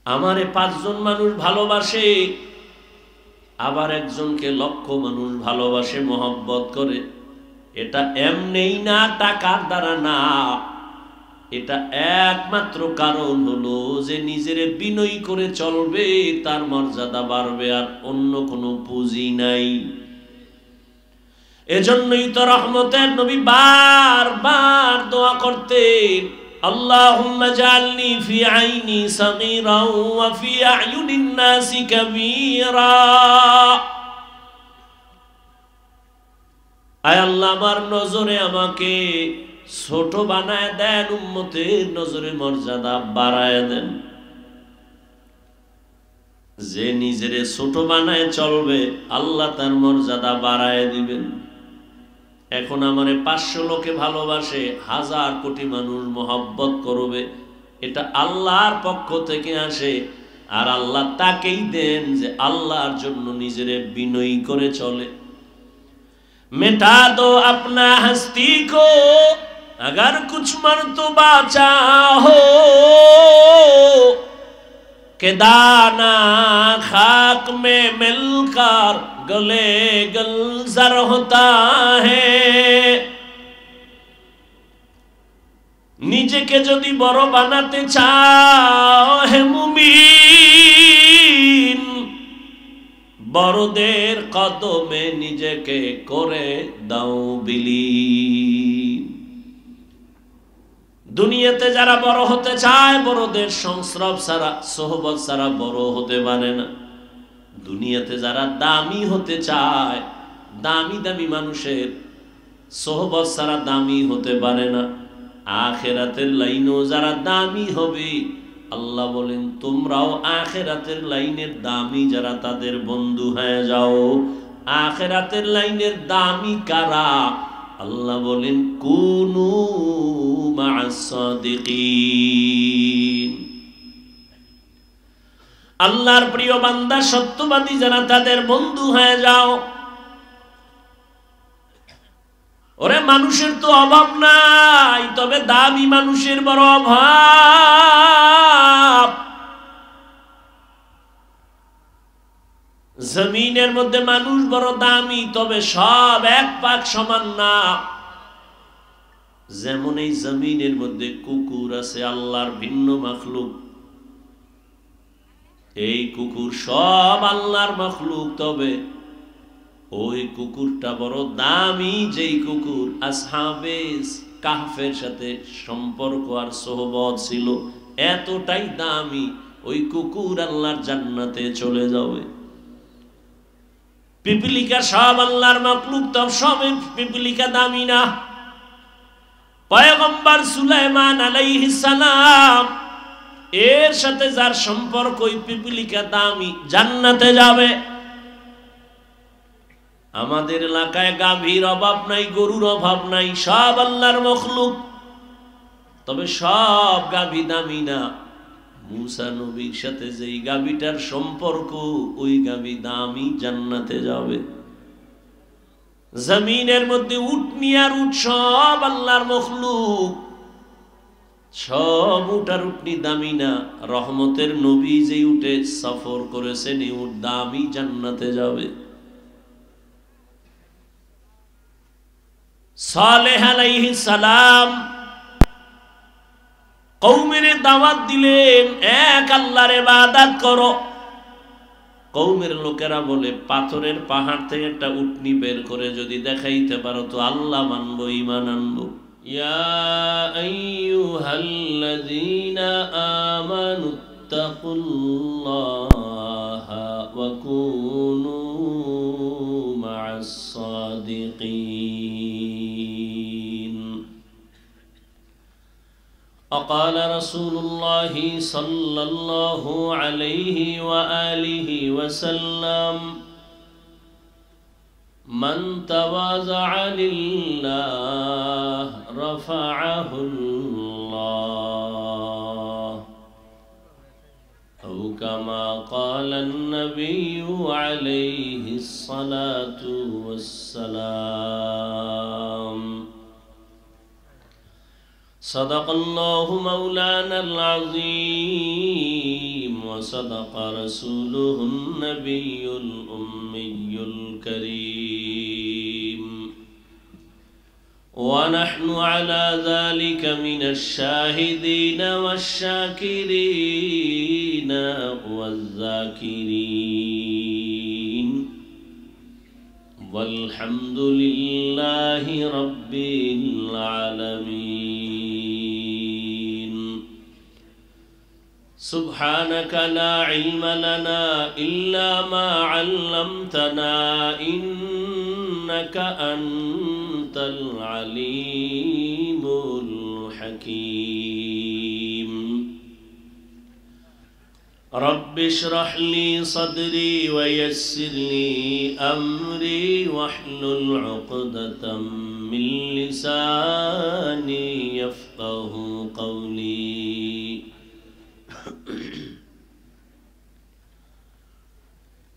আমারে 5 জন মানুষ ভালোবাসে, আবার একজনকে লক্ষ মানুষ ভালোবাসে, মহব্বত করে। এটা এমনিই না, টাকার দ্বারা না। এটা একমাত্র কারণ হলো যে নিজের বিনয়ী করে চলবে, তার মর্যাদা বাড়বে, আর অন্য কোনো পুঁজি নাই। এজন্যই তো রহমতের নবী বারবার দোয়া করতেন, আল্লাহুম্মা জাআলনি ফি আইনি সাগীরা ওয়া ফি আ'য়ুনিন নাসি কাবীরা। আয় আল্লাহ, আমার নজরে আমাকে ছোট বানায় দেন, উম্মতের নজরে মর্যাদা বাড়ায় দেন। যে নিজেরে ছোট বানায় চলবে, আল্লাহ তার মর্যাদা বাড়ায় দিবেন। এখন আমারে 500 লোকে ভালোবাসে, 1000 কোটি মানুষ মহব্বত করবে, এটা আল্লাহর পক্ষ থেকে আসে। আর আল্লাহ তাকেই দেন যে আল্লাহর জন্য নিজেরে বিনয়ী করে চলে। मिटा दो अपना हस्ती को अगर कुछ मर्तबा चाहो, के दाना खाक में मिलकर गले गुलजार होता है। নিজেকে যদি বড় বানাতে চাও হে মুমিন, বড়দের কদমে নিজেকে করে দাও বিলীন। দুনিয়াতে যারা বড় হতে চায়, বড়দের সংস্রব ছাড়া, সোহবত ছাড়া বড় হতে পারে না। দুনিয়াতে যারা দামি হতে চায়, দামি দামি মানুষের সোহবত ছাড়া দামি হতে পারে না। আখিরাতের লাইনেও যারা দামি হবে, আল্লাহ বলেন তোমরাও আখিরাতের লাইনের দামি যারা, তাদের বন্ধু হয়ে যাও। আখিরাতের লাইনের দামি কারা? আল্লাহ বলেন কুনু মা'আস সাদিকিন। আল্লাহর প্রিয় বান্দা, সত্যবাদী যারা, তাদের বন্ধু হয়ে যাও। ওরে মানুষের তো অভাব নাই, তবে দামি মানুষের বড় অভাব। জমিনের মধ্যে মানুষ বড় দামি, তবে সব এক পাক সমান না। যেমন এই জমিনের মধ্যে কুকুর আছে, আল্লাহর ভিন্ন মাখলুক। এই কুকুর সব আল্লাহর মাখলুক, তবে ওই কুকুরটা বড় দামি। যেই কুকুর আসহাবে কাহফের সাথে সম্পর্ক আর সোহবত ছিল, এতটাই দামি, ওই কুকুর আল্লাহর জান্নাতে চলে যাবে। পিপিলিকা সব আল্লাহর মাখলুক, তব সব পিপিলিকা দামি না। পয়গম্বর সুলাইমান আলাইহিস সালাম এর সাথে যার সম্পর্ক, ওই পিপিলিকা দামি, জান্নাতে যাবে। আমাদের এলাকায় গাভীর অভাব নাই, গরুর অভাব নাই, সব আল্লাহর মাখলুক, তবে সব গাভী দামি না। মুসা নবীর সাথে যেই গাভীটার সম্পর্ক, ওই গাভী দামি, জান্নাতে যাবে। জমিনের মধ্যে উটনি আর উট সব আল্লাহর মাখলুক, সব উট আর উটনি দামি না। রহমতের নবী যে উটে সফর করেছেন, এই উট দামি, জান্নাতে যাবে। সালেহ আলাইহিস সালাম কওমের দাওয়াত দিলেন, এক আল্লাহর ইবাদত করো। কওমের লোকেরা বলে, পাথরের পাহাড় থেকে একটা উটনি বের করে যদি দেখাইতে পারো তো আল্লাহ মানবো, ঈমান আনবো। ইয়া আইয়ুহাল্লাযীনা আমানুত্তাকুল্লাহা ওয়া কুনু মা'আস সাদিকিন। وقال رسول الله صلى الله عليه وآله وسلم من تواضع لله رفعه الله أو كما قال النبي عليه الصلاة والسلام صدق الله مولانا العظيم وصدق رسوله النبي الأمي الكريم ونحن على ذلك من الشاهدين والشاكرين والذاكرين والحمد لله رب العالمين سبحانك لا علم لنا إلا ما علمتنا إنك أنت العليم الحكيم رب اشرح لي صدري ويسر لي أمري واحلل عقدة من لساني يفقه قولي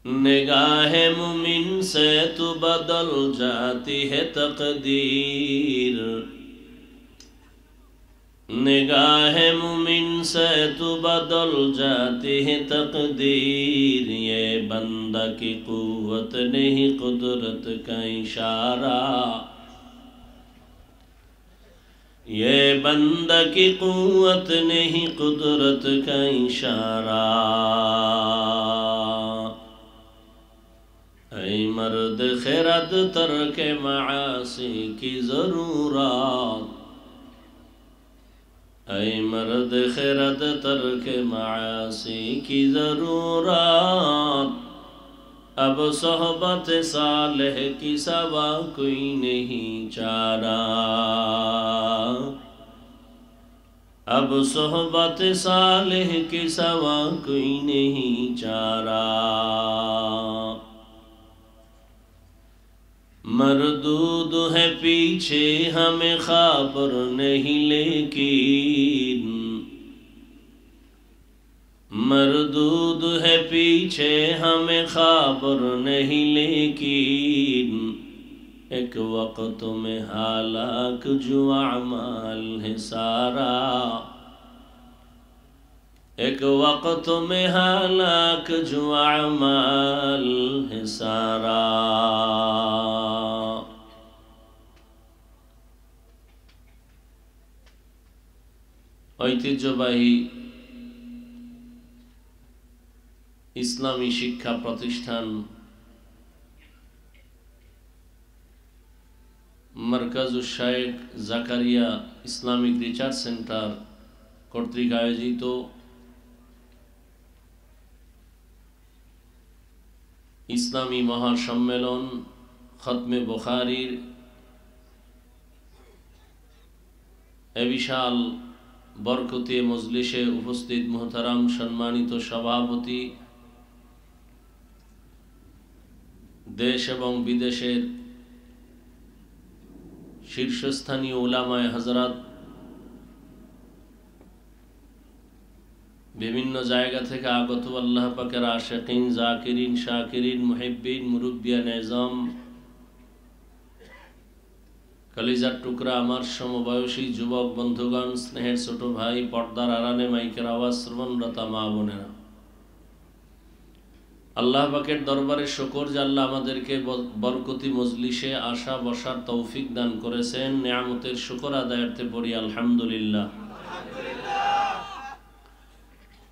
निगाह मुमिन से तो बदल जाती है तकदीर निगाह मुमिन से तो बदल जाती है तकदीर ये बंदा की कुव्वत नहीं कुदरत का इशारा ये बंदा की कुव्वत नहीं कुदरत का इशारा ऐ मर्द खिरद तर्क मासी की ज़रूरत ऐ मर्द खिरद तर्क मासी की ज़रूरत अब सोहबत सालेह की सवा कोई नहीं चारा अब सोहबत सालेह की सवा कोई नहीं चारा मरदूद है पीछे हमें खबर नहीं लेकिन मरदूद है पीछे हमें खबर नहीं लेकिन एक वक्त में हालाक जो अमाल है सारा एक वक्त में हालाक जो अमाल है सारा ঐতিহ্যবাহী ইসলামী শিক্ষা প্রতিষ্ঠান মারকাজুশ শায়েখ জাকারিয়া ইসলামিক রিসার্চ সেন্টার কর্তৃক আয়োজিত ইসলামী মহাসম্মেলন খতমে বুখারীর এ বিশাল বরকতে মজলিসে উপস্থিত মুহতারাম সম্মানিত সভাপতি দেশ এবং বিদেশের শীর্ষস্থানীয় উলামায়ে হযরত বিভিন্ন জায়গা থেকে আগত আল্লাহ পাকের আশিকিন জাকিরিন শাকিরিন মুহিব্বিন মুরব্বিয়ান এজাম কলিজার টুকরা আমার সমবয়সী যুবক বন্ধুগণ স্নেহের ছোট ভাই পর্দার আড়ালে মাইকের আওয়াজ শ্রবণরতা মা বোনেরা আল্লাহ পাকের দরবারে শুকর যে আল্লাহ আমাদেরকে বরকতি মজলিসে আসা বসার তৌফিক দান করেছেন নিয়ামতের শুকর আদায়ার্থে পড়ি আলহামদুলিল্লাহ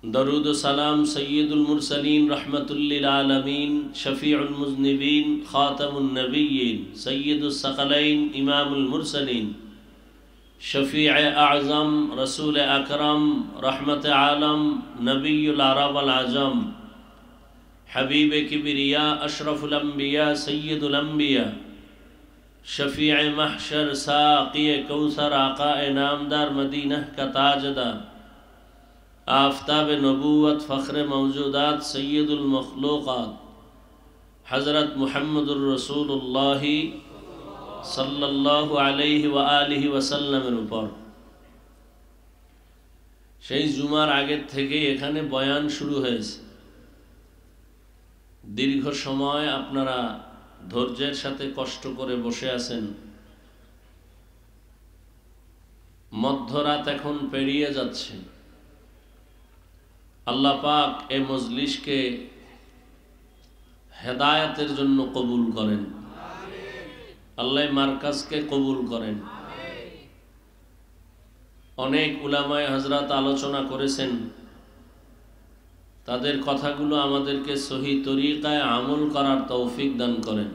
दरूद सलाम सय्यदुल मुरसलीन रहमतुल्लिल आलमीन शफीउल मुज़निबीन खातमुन नबिय्यीन सय्यदुस सकलैन इमामुल मुरसलीन शफीअ आज़म रसूल अकरम रहमत आलम नबीयुल अरब वल आजम हबीब किबरिया अशरफुल अंबिया सय्यदुल अंबिया शफीअ महशर साक़ी कौसर आका नामदार मदीना का ताजदार आफ़ताब नबूवत फ़ख्र मौजूदात सय्यदुल मखलूक़ात हज़रत मुहम्मदुर रसूलुल्लाह सल्लल्लाहु अलैहि व आलिहि वसल्लमेर ऊपर সেই জুমার আগের থেকে এখানে বয়ান শুরু হয়েছে। দীর্ঘ সময় আপনারা ধৈর্যের সাথে কষ্ট করে বসে আছেন। মধ্যরাত এখন পেরিয়ে যাচ্ছে। আল্লাহ পাক এই মজলিসকে হেদায়েতের জন্য কবুল করেন, আল্লাহ মার্কাজকে কবুল করেন। অনেক উলামায়ে হযরত আলোচনা করেছেন, তাদের কথাগুলো আমাদেরকে সহি তরিকায় আমল করার তৌফিক দান করেন।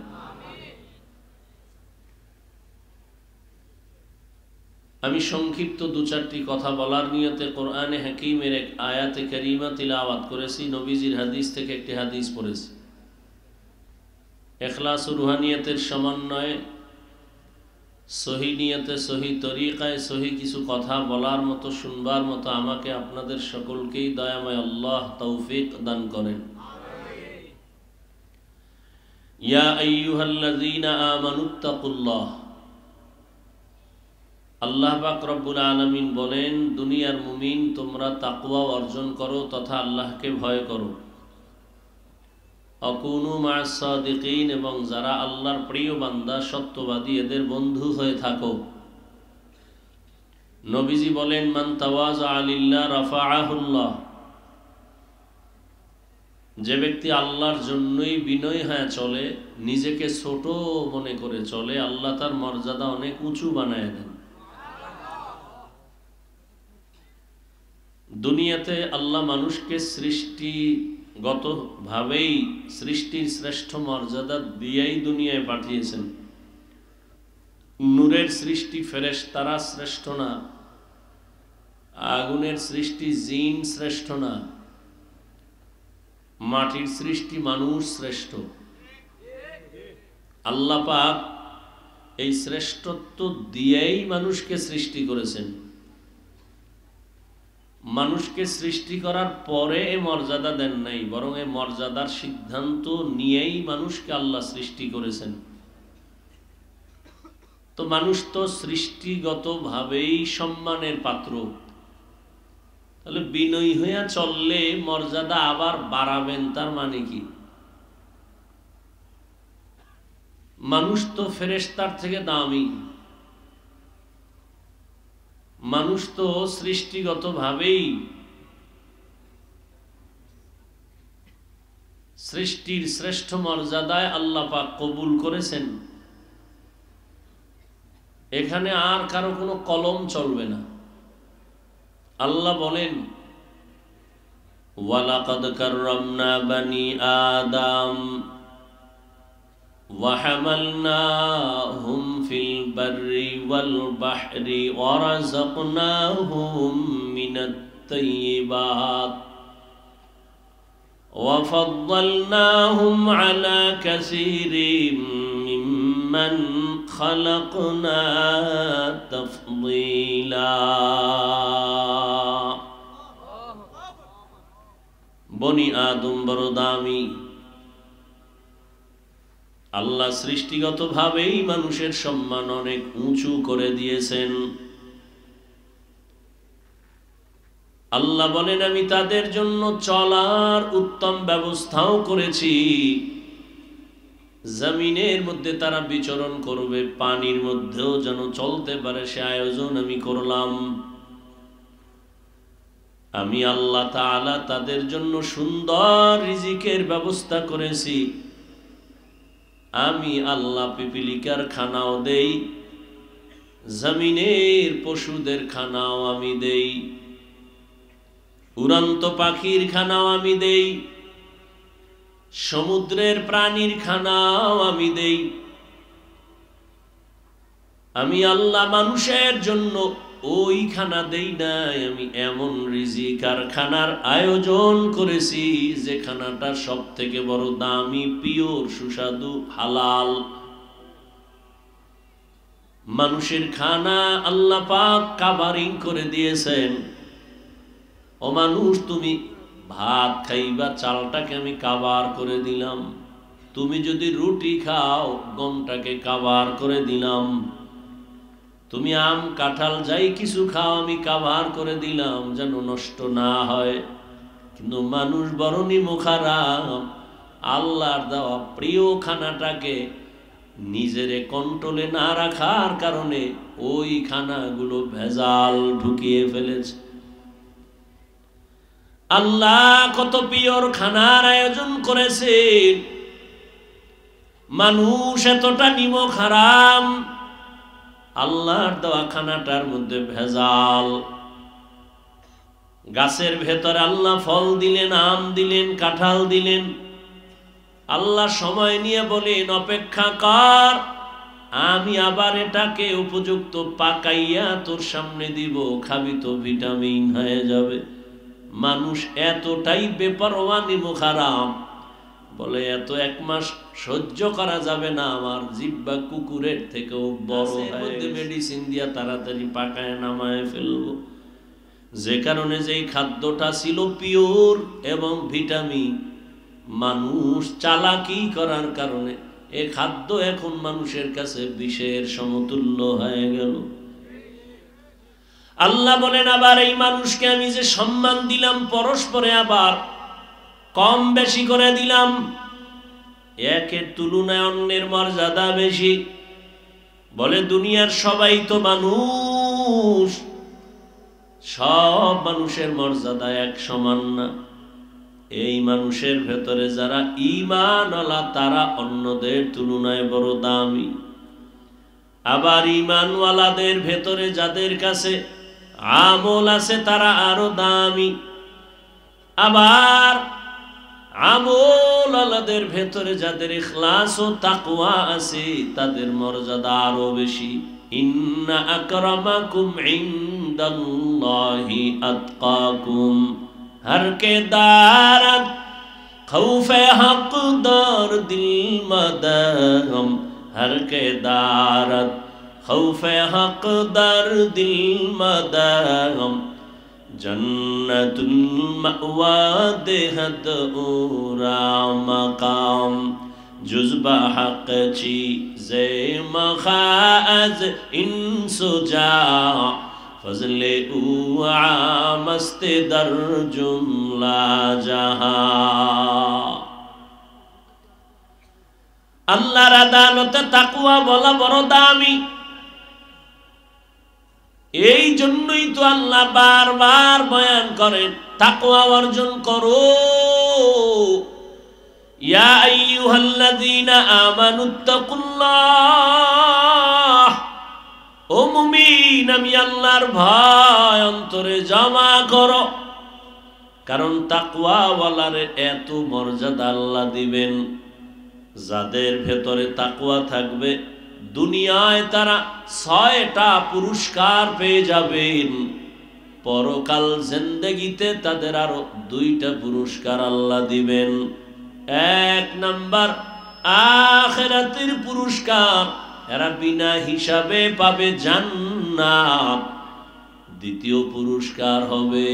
আমি সংক্ষিপ্ত দু চারটি কথা বলার নিয়তে কোরআনে হাকিমের এক আয়াতে কারিমা তিলাওয়াত করেছি, নবীজির হাদিস থেকে একটি হাদিস পড়েছি। ইখলাস ও রুহানিয়তের সমন্বয়ে সহি নিয়তে সহি তরিকায় সহি কিছু কথা বলার মতো শুনবার মতো আমাকে আপনাদের সকলকেই দয়াময় আল্লাহ তৌফিক দান করেন। ইয়া আইয়ুহাল্লাযীনা আমানুত্তাকুল্লাহ, আল্লাহ পাক রব্বুল আলামিন বলেন, দুনিয়ার মুমিন তোমরা তাকওয়া অর্জন করো তথা আল্লাহকে ভয় করো। আকুনু মা'আস সাদিকিন, এবং যারা আল্লাহর প্রিয় বান্দা সত্যবাদী এদের বন্ধু হয়ে থাকো। নবীজি বলেন, মান তাওয়াযা লিল্লাহ রাফাআহুল্লাহ, যে ব্যক্তি আল্লাহর জন্যই বিনয় হয়ে চলে, নিজেকে ছোট মনে করে চলে, আল্লাহ তার মর্যাদা অনেক উঁচু বানায় দেন। দুনিয়াতে আল্লাহ মানুষকে সৃষ্টিগতভাবেই সৃষ্টির শ্রেষ্ঠ মর্যাদা দিয়েই দুনিয়ায় পাঠিয়েছেন। নূরের সৃষ্টি ফেরেশতারা শ্রেষ্ঠ না, আগুনের সৃষ্টি জিন শ্রেষ্ঠ না, মাটির সৃষ্টি মানুষ শ্রেষ্ঠ। আল্লাহ পাক এই শ্রেষ্ঠত্ব দিয়েই মানুষকে সৃষ্টি করেছেন। মানুষকে সৃষ্টি করার পরে এ মর্যাদা দেন নাই, বরং এ মর্যাদার সিদ্ধান্ত নিয়েই মানুষকে আল্লাহ সৃষ্টি করেছেন। তো মানুষ তো সৃষ্টিগতভাবেই সম্মানের পাত্র, তাহলে বিনয়ী হইয়া চললে মর্যাদা আবার বাড়াবেন, তার মানে কি? মানুষ তো ফেরেশতার থেকে দামি, মানুষ তো সৃষ্টিগতভাবেই সৃষ্টির শ্রেষ্ঠ মর্যাদায় আল্লাহ পাক কবুল করেছেন। এখানে আর কারো কোনো কলম চলবে না। আল্লাহ বলেন, ওয়ালাকাদ কাররামনা বানি আদম وحملناهم في البر والبحر ورزقناهم من الطيبات وفضلناهم على كثير ممن خلقنا تفضيلا। বনি আদম বড় দামি, আল্লাহ সৃষ্টিগতভাবেই মানুষের সম্মান অনেক উঁচু করে দিয়েছেন। আল্লাহ বলেন, আমি তাদের জন্য চলার উত্তম ব্যবস্থাও করেছি। জমিনের মধ্যে তারা বিচরণ করবে, পানির মধ্যেও যেন চলতে পারে সে আয়োজন আমি করলাম। আমি আল্লাহ তাআলা তাদের জন্য সুন্দর রিজিকের ব্যবস্থা করেছি। আমি আল্লাহ পিপিলিকার খানাও দেই, জমিনের পশুদের খানাও আমি দেই, উড়ন্ত পাখির খানাও আমি দেই, সমুদ্রের প্রাণীর খানাও আমি দেই। আমি আল্লাহ মানুষের জন্য ওই খানা দেই নাই, আমি এমন রিজিক আর খানার আয়োজন করেছি যে খানাটা সব থেকে বড় দামি, পিওর, সুস্বাদু, হালাল। মানুষের খানা আল্লাহ পাক কাভারিং করে দিয়েছেন। ও মানুষ, তুমি ভাত খাইবা, চালটাকে আমি কাভার করে দিলাম। তুমি যদি রুটি খাও, গমটাকে কাভার করে দিলাম। তুমি আম, কাঁঠাল যাই কিছু খাও, আমি কাভার করে দিলাম যেন নষ্ট না হয়। কিন্তু মানুষ বরণী মুখারাম, আল্লাহর দেওয়া প্রিয় খানাটাকে নিজের কন্ট্রোলে না রাখার কারণে ওই খানাগুলো ভেজাল ঢুকিয়ে ফেলেছে। আল্লাহ কত পিওর খানার আয়োজন করেছেন, মানুষ এতটা নিমক হারাম, আল্লাহর দেওয়া খানাটার মধ্যে ভেজাল। গাছের ভেতরে আল্লাহ ফল দিলেন, আম দিলেন, কাঁঠাল দিলেন, আল্লাহ সময় নিয়ে বলেন অপেক্ষা কর, আমি আবার এটাকে উপযুক্ত পাকাইয়া তোর সামনে দিব, খাবি তো ভিটামিন হয়ে যাবে। মানুষ এতটাই বেপরোয়া নিমক হারাম, বলে এত এক মাস সহ্য করা যাবে না, আমার জিহ্বা কুকুরের থেকেও বড়, মেডিসিন দিয়া তাড়াতাড়ি পাকায় নামায় ফেলবো। যে কারণে যেই খাদ্যটা ছিল পিওর এবং ভিটামিন, মানুষ চালাকি করার কারণে এই খাদ্য এখন মানুষের কাছে বিষের সমতুল্য হয়ে গেল। আল্লাহ বলেন আবার এই মানুষকে আমি যে সম্মান দিলাম, পরস্পরে আবার কম বেশি করে দিলাম, একের তুলনায় অন্যের মর্যাদা বেশি। বলে দুনিয়ার সবাই তো মানুষ, সব মানুষের মর্যাদা এক সমান না। এই মানুষের ভেতরে যারা ঈমানওয়ালা তারা অন্যদের তুলনায় বড় দামি। আবার ঈমানওয়ালাদের ভেতরে যাদের কাছে আমল আছে তারা আরো দামি। আবার আমলওয়ালাদের ভেতরে যাদের ইখলাস ও তাকওয়া আছে তাদের মর্যাদা আরো বেশি। ইন্না আকরামাকুম ইনদাল্লাহি আতকাকুম। हर के दारत खौफे हक दर दिल मदम, हर के दारत खौफे हक दर दिल मदम, जन्नतुल मअवा देहत उरा मकाम, जुज़्बा हक चीज़े मखाज इंसुजा, फजले मस्ते दर जुमला जहा। আল্লাহর আদালতে তাকওয়া বলা বড় দামি। এই জন্যই তো আল্লাহ বারবার বয়ান করেন তাকওয়া অর্জন করো। ইয়া আইয়ুহাল্লাযীনা আমানুত্তাকুল্লাহ, ও মুমিন আমি আল্লাহর ভয় অন্তরে জমা করো। কারণ তাকওয়াওয়ালারে এত মর্যাদা আল্লাহ দিবেন, যাদের ভেতরে তাকওয়া থাকবে দুনিয়ায় তারা 6টা পুরস্কার পেয়ে যাবেন, পরকাল জিন্দেগিতে তাদের আরো 2টা পুরস্কার আল্লাহ দিবেন। 1 নাম্বার আখিরাতের পুরস্কার, এরা বিনা হিসাবে পাবে জান্নাত। 2য় পুরস্কার হবে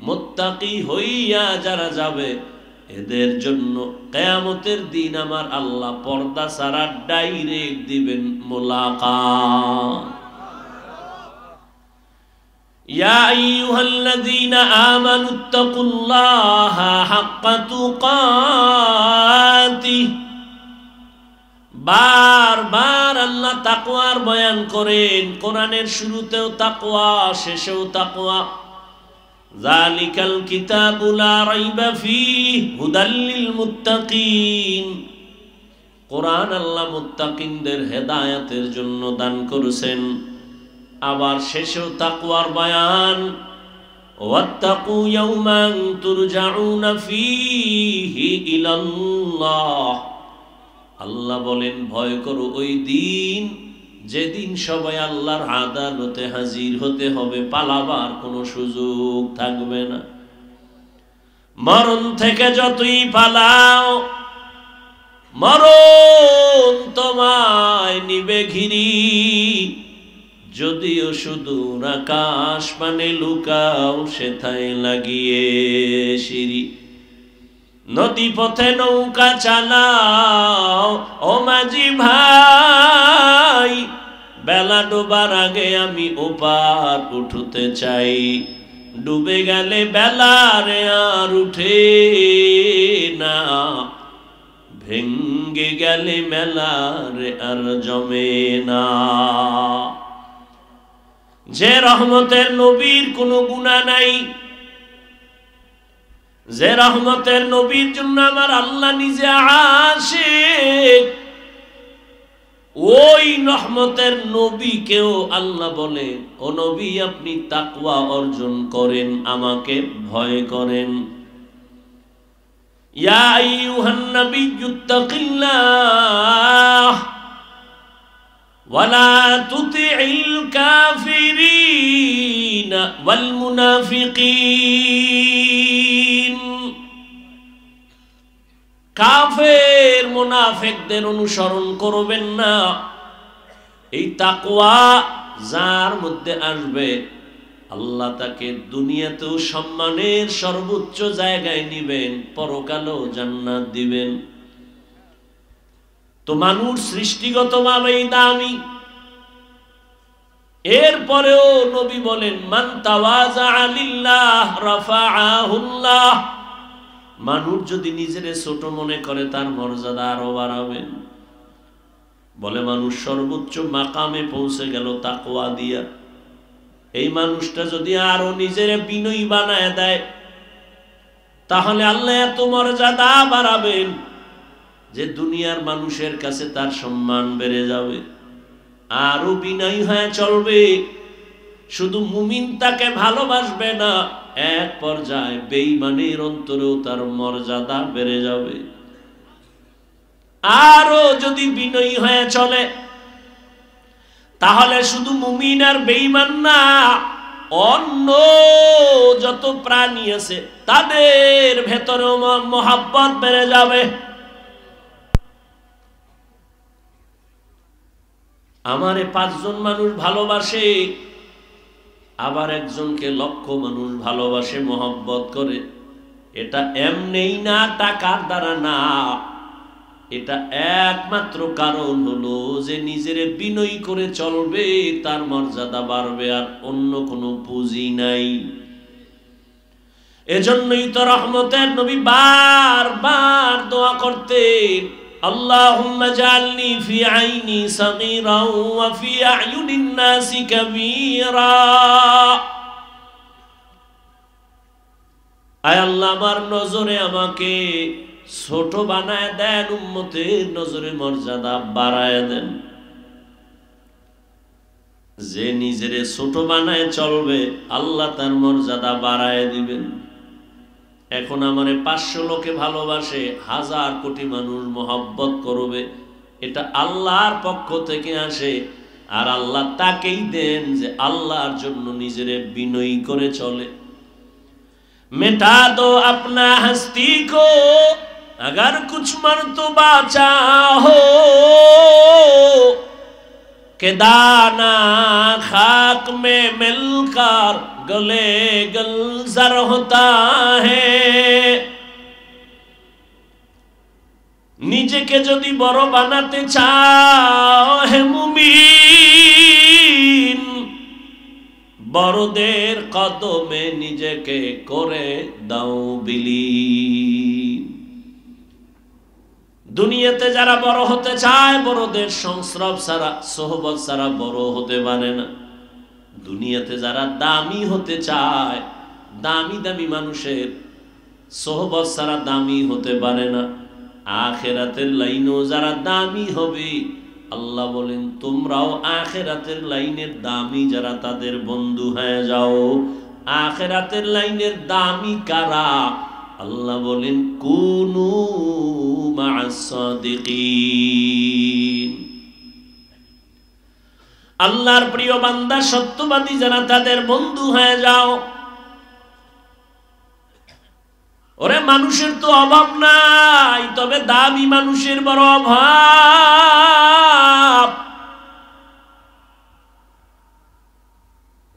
মুত্তাকি হইয়া যারা যাবে এদের জন্য কিয়ামতের দিন আমার আল্লাহ পর্দা ছাড়া ডাইরেক্ট দিবেন মুলাকাত। ইয়া আইয়ুহাল্লাযীনা আমানুত্তাকুল্লাহা হাক্কা তুকাতিহ। বারবার আল্লাহ তাকওয়ার বয়ান করেন, কোরআনের শুরুতেও তাকওয়া, শেষেও তাকওয়া। যালিকাল কিতাবু লা রাইবা ফীহি হুদাল লিল মুত্তাকিন। কোরআন আল্লাহ মুত্তাকিনদের হেদায়েতের জন্য দান করেছেন। আবার শেষেও তাকওয়ার বয়ান, ওয়াত্তাকু ইয়াওমান তুরজাউনা ফীহি ইলাল্লাহ। আল্লাহ বলেন ভয় করো ওই দিন যেদিন সবাই আল্লাহর আদালতে হাজির হতে হবে, পালাবার কোনো সুযোগ থাকবে না। মরণ থেকে যতই পালাও মরণ তোমায় নিবে ঘিরি, যদিও সুদূর আকাশ পানে লুকাও সেথায় লাগিয়ে সিঁড়ি। নদী পথে নৌকা চালাও ও মাঝি ভাই, বেলা ডোবার আগে আমি ওপার উঠতে চাই। ডুবে গেলে বেলারে আর উঠে না, ভেঙ্গে গেলে মেলারে আর জমে না। যে রহমতের নবীর কোনো গুনাহ নাই, যে রহমতের নবীর জন্য আমার আল্লাহ নিজে আশিক, ওই রহমতের নবীকেও আল্লাহ বলে, ও নবী আপনি তাকওয়া অর্জন করেন, আমাকে ভয় করেন। ইয়া আইয়ুহান নাবিয়্যুত্তাকিল্লাহ ওয়ালা তুতিইল কাফিরিনা ওয়াল মুনাফিকিন। কাফের মুনাফিকদের অনুসরণ করবেন না। এই তাকওয়া যার মধ্যে আসবে, আল্লাহ তাকে দুনিয়াতেও সম্মানের সর্বোচ্চ জায়গায় নিবেন, পরকালেও জান্নাত দিবেন। তো মানুষ সৃষ্টিগতভাবেই দামি। এরপরেও নবী বলেন, মান তাওয়াজা লিল্লাহ রাফাআহুল্লাহ। মানুষ যদি নিজেরে ছোট মনে করে, তার মর্যাদা আরো বাড়াবেন। বলে মানুষ সর্বোচ্চ মাকামে পৌঁছে গেল তাকওয়া দিয়া। এই মানুষটা যদি আরো নিজের বিনয়ী বানায় দেয়, তাহলে আল্লাহ এত মর্যাদা বাড়াবেন যে দুনিয়ার মানুষের কাছে তার সম্মান বেড়ে যাবে, আরো বিনয়ী হয়ে চলবে। শুধু মুমিন তাকে ভালোবাসবে না, এক পর্যায়ে বেঈমানের অন্তরেও তার মর্যাদা বেড়ে যাবে। আরো যদি বিনয়ী হয়ে চলে, তাহলে শুধু মুমিন আর বেঈমান না, অন্য যত প্রাণী আছে তাদের ভেতরেও মহব্বত বেড়ে যাবে। আমারে 5 জন মানুষ ভালোবাসে, আবার একজনকে লক্ষ মানুষ ভালোবাসে, মহব্বত করে। এটা এমনেই না, টাকার দ্বারা না। এটা একমাত্র কারণ হলো যে নিজের বিনয়ী করে চলবে, তার মর্যাদা বাড়বে, আর অন্য কোনো পুঁজি নাই। এজন্যই তো রহমতের নবী বারবার দোয়া করতেন, আল্লাহুম্মা জাআলনি ফি আইনি সাগীরা ওয়া ফি আ'য়ুনিন নাসি কাবীরা। আয় আল্লাহ, আমার নজরে আমাকে ছোট বানায় দেন, উম্মতের নজরে মর্যাদা বাড়ায় দেন। যে নিজেরে ছোট বানায় চলবে, আল্লাহ তার মর্যাদা বাড়ায় দিবেন। এখন আমারে 500 লোকে ভালোবাসে, 1000 কোটি মানুষ মহব্বত করবে, এটা আল্লাহর পক্ষ থেকে আসে। আর আল্লাহ তাকেই দেন যে আল্লাহর জন্য নিজেরে বিনয়ী করে চলে। मिटा दो अपना हस्ती को अगर कुछ मर्तबा चाहो, के दाना खाक में मिलकर गले गलजर होता है। নিজেকে যদি বড় বানাতে চাও হে মুমিন, বড়দের কদমে নিজেকে করে দাও বিলীন। দুনিয়াতে যারা বড় হতে চায়, বড়দের সংস্রব ছাড়া, সোহবত ছাড়া বড় হতে পারে না। দুনিয়াতে যারা দামি হতে চায়, দামি দামি মানুষের সোহবত ছাড়া দামি হতে পারে না। আখিরাতের লাইনেও যারা দামি হবে, আল্লাহ বলেন তোমরাও আখিরাতের লাইনের দামি যারা, তাদের বন্ধু হয়ে যাও। আখিরাতের লাইনের দামি কারা? আল্লাহ বলেন কুনু মা'আস সাদিকিন। আল্লাহর প্রিয় বান্দা, সত্যবাদী যারা, তাদের বন্ধু হয়ে যাও। ওরে মানুষের তো অভাব নাই, তবে দামি মানুষের বড় অভাব।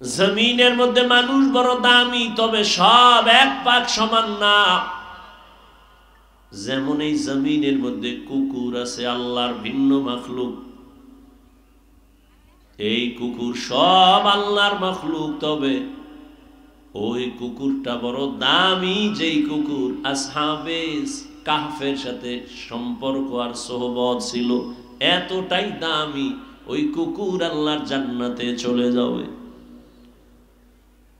জমিনের মধ্যে মানুষ বড় দামি, তবে সব এক পাক সমান না। যেমন এই জমিনের মধ্যে কুকুর আছে, আল্লাহর ভিন্ন মাখলুক। এই কুকুর সব আল্লাহর মাখলুক, তবে ওই কুকুরটা বড় দামি। যেই কুকুর আসহাবে কাহফের সাথে সম্পর্ক আর সোহবত ছিল, এতটাই দামি, ওই কুকুর আল্লাহর জান্নাতে চলে যাবে।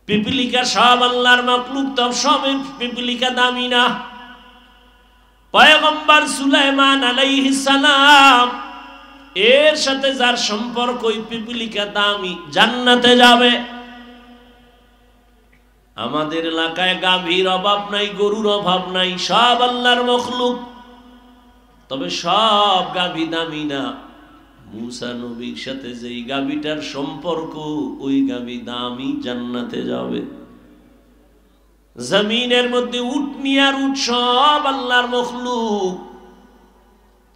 পিপিলিকা সব আল্লাহর মাখলুক, তবে সব পিপিলিকা দামি না। পয়গম্বর সুলাইমান আলাইহিস সালাম এর সাথে যার সম্পর্ক, ওই পিপিলিকা দামি, জান্নাতে যাবে। আমাদের এলাকায় গাভীর অভাব নাই, গরুর অভাব নাই, সব আল্লাহর মাখলুক, তবে সব গাভী দামি না। মুসা নবীর সাথে যেই গাভীটার সম্পর্ক, ওই গাভী দামি, জান্নাতে যাবে। জমিনের মধ্যে উটনি আর উট সব আল্লাহর মাখলুক,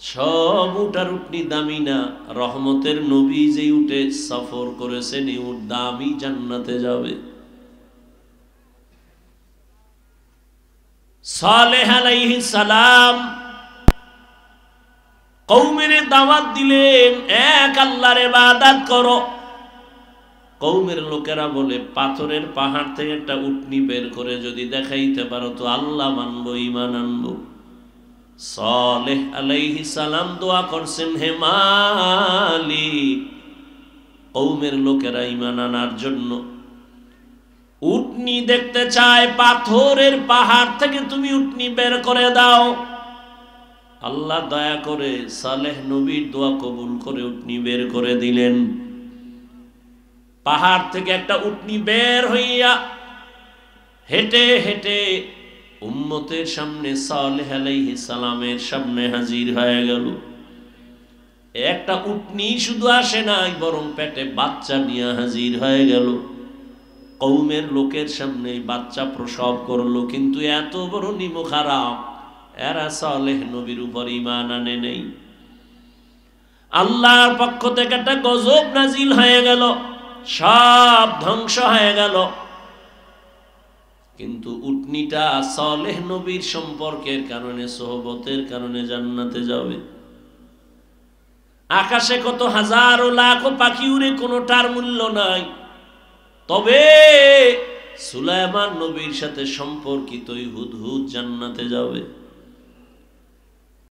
সব উট আর উটনি দামি না। রহমতের নবী যে উটে সফর করেছেন, এই উট দামি, জান্নাতে যাবে। সালেহ আলাইহিস সালাম কওমের দাওয়াত দিলেন, এক আল্লাহর ইবাদত করো। কওমের লোকেরা বলে, পাথরের পাহাড় থেকে একটা উটনি বের করে যদি দেখাইতে পারো তো আল্লাহ মানবো, ঈমান আনবো। সালেহ আলাইহিস সালাম দোয়া করছেন, হে মালিক, কওমের লোকেরা ঈমান আনার জন্য উটনি দেখতে চায়, পাথরের পাহাড় থেকে তুমি উটনি বের করে দাও। আল্লাহ দয়া করে সালেহ নবীর দোয়া কবুল করে উটনি বের করে দিলেন। পাহাড় থেকে একটা উটনি বের হইয়া হেঁটে হেঁটে উম্মতের সামনে, সালেহ আলাইহিস সালামের সামনে হাজির হয়ে গেল। একটা উটনি শুধু আসে নাই, বরং পেটে বাচ্চা নিয়ে হাজির হয়ে গেল। কওমের লোকের সামনে বাচ্চা প্রসব করলো, কিন্তু এত বড় নিমখ হারাম, এরা সালেহ নবীর উপর ঈমান আনে নেই। আল্লাহর পক্ষ থেকে একটা গজব নাজিল হয়ে গেল, সব ধ্বংস হয়ে গেল। কিন্তু উটনিটা সালেহ নবীর সম্পর্কের কারণে, সোহবতের কারণে জান্নাতে যাবে। আকাশে কত হাজারো লাখো পাখি উড়ে, কোনোটার মূল্য নাই, তবে সুলাইমান নবীর সাথে সম্পর্কিত হুদহুদ জান্নাতে যাবে।